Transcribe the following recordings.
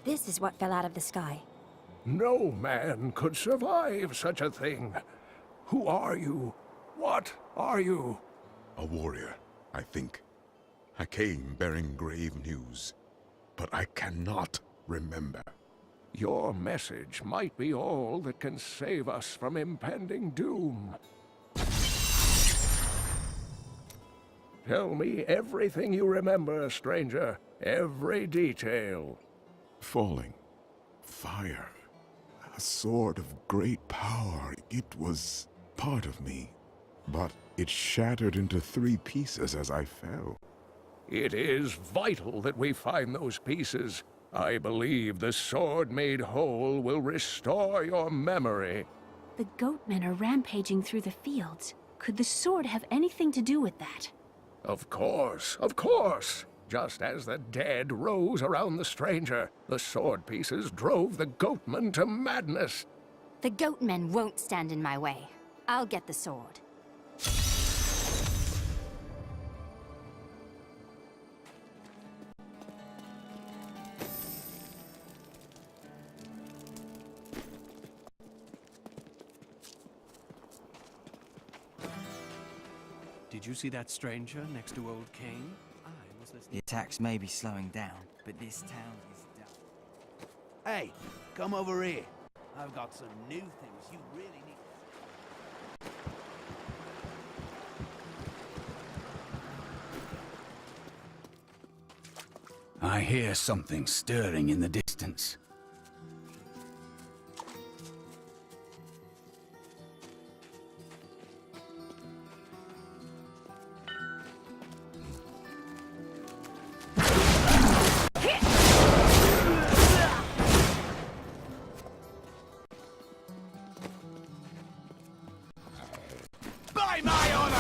This is what fell out of the sky. No man could survive such a thing. Who are you? What are you? A warrior, I think. I came bearing grave news, but I cannot remember. Your message might be all that can save us from impending doom. Tell me everything you remember, stranger. Every detail. Falling. Fire. A sword of great power. It was part of me, but it shattered into 3 pieces as I fell. It is vital that we find those pieces. I believe the sword made whole will restore your memory. The goatmen are rampaging through the fields. Could the sword have anything to do with that? Of course, of course. Just as the dead rose around the stranger, the sword pieces drove the goatmen to madness. The goatmen won't stand in my way. I'll get the sword. Did you see that stranger next to old Cain? I was listening. The attacks may be slowing down, but this town is done. Hey, come over here. I've got some new things you really need. I hear something stirring in the distance. By my honor!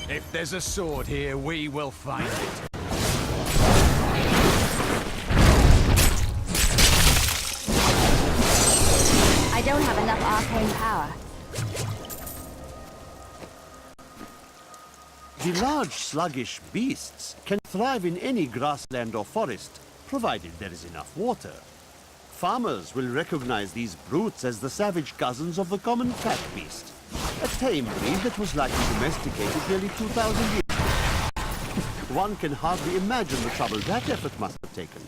If there's a sword here, we will find it. I don't have enough arcane power. The large, sluggish beasts can thrive in any grassland or forest, provided there is enough water. Farmers will recognize these brutes as the savage cousins of the common cat beast, a tame breed that was likely domesticated nearly 2,000 years. One can hardly imagine the trouble that effort must have taken.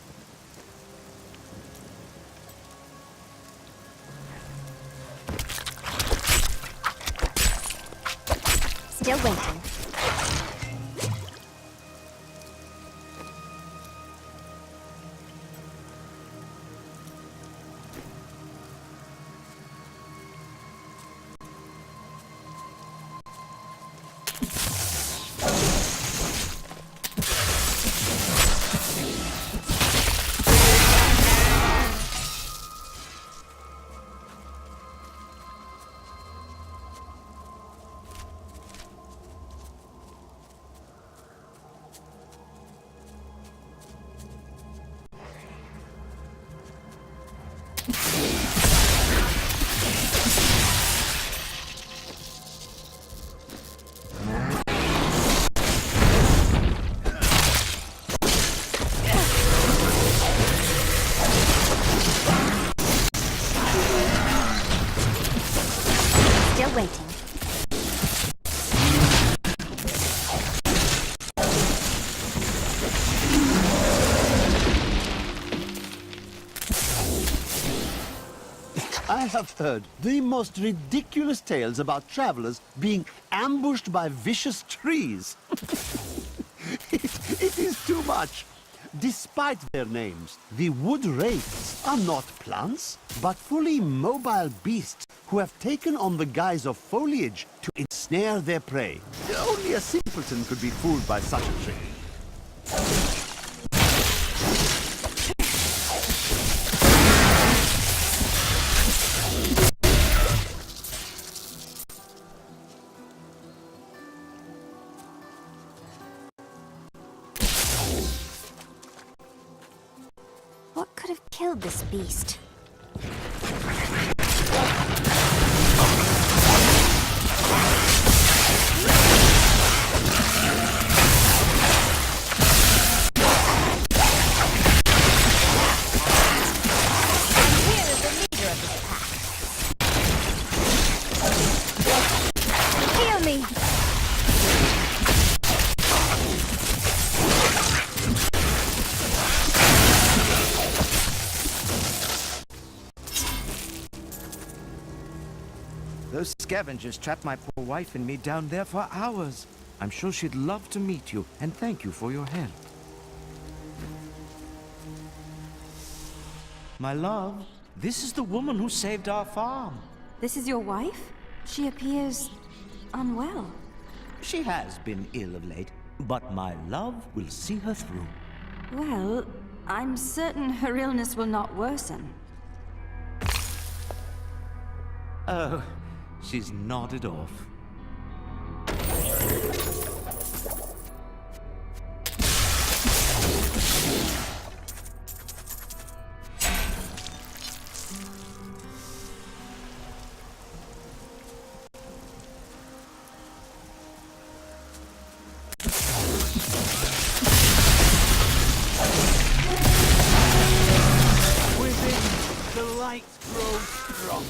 Still waiting. I have heard the most ridiculous tales about travelers being ambushed by vicious trees. It is too much. Despite their names, the wood wraiths are not plants, but fully mobile beasts who have taken on the guise of foliage to ensnare their prey. Only a simpleton could be fooled by such a trick. What could have killed this beast? Heal me! Those scavengers trapped my poor wife and me down there for hours. I'm sure she'd love to meet you, and thank you for your help. My love, this is the woman who saved our farm. This is your wife? She appears unwell. She has been ill of late, but my love will see her through. Well, I'm certain her illness will not worsen. Oh, she's nodded off. Within, the light grows strong.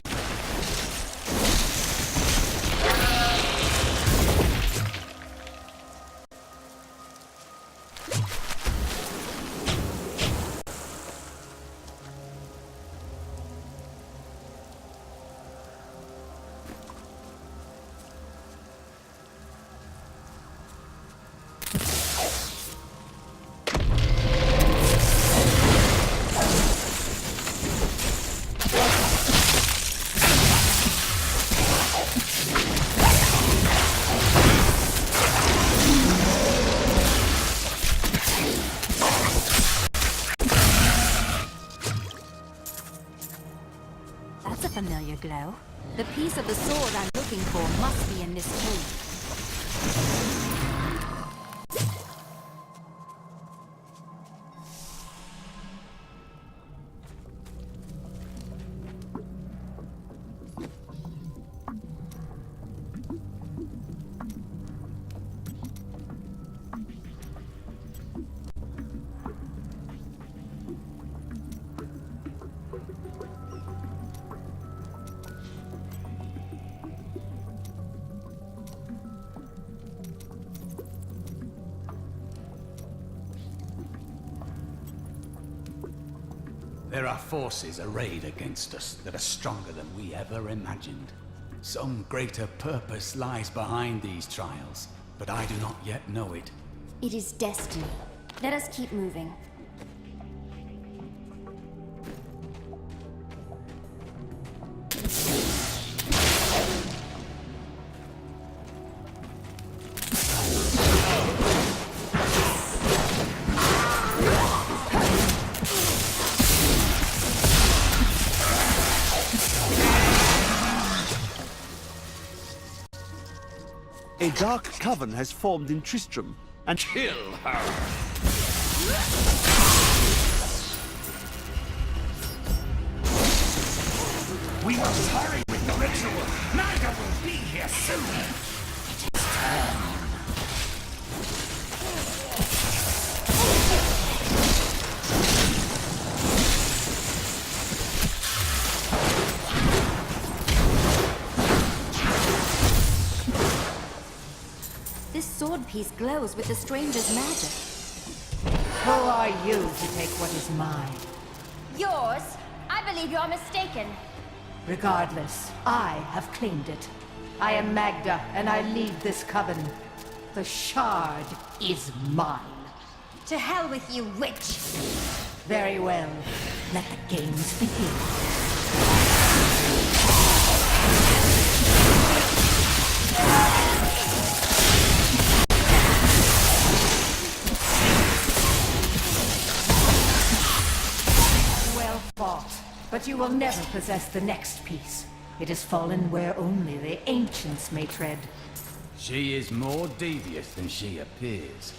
That's a familiar glow. The piece of the sword I'm looking for must be in this cave. There are forces arrayed against us that are stronger than we ever imagined. Some greater purpose lies behind these trials, but I do not yet know it. It is destiny. Let us keep moving. A dark coven has formed in Tristram, and kill her. We must hurry with the ritual. Neither will be here soon. It is time. This sword piece glows with the stranger's magic. Who are you to take what is mine? Yours? I believe you're mistaken. Regardless, I have claimed it. I am Magda, and I lead this coven. The shard is mine. To hell with you, witch! Very well. Let the games begin. Well fought, but you will never possess the next piece. It has fallen where only the ancients may tread. She is more devious than she appears.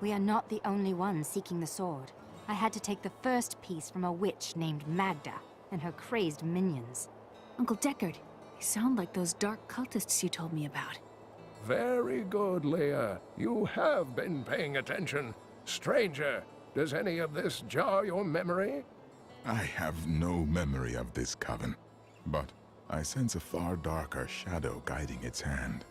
We are not the only ones seeking the sword. I had to take the first piece from a witch named Magda and her crazed minions. Uncle Deckard, they sound like those dark cultists you told me about. Very good, Leah. You have been paying attention. Stranger, does any of this jar your memory? I have no memory of this coven, but I sense a far darker shadow guiding its hand.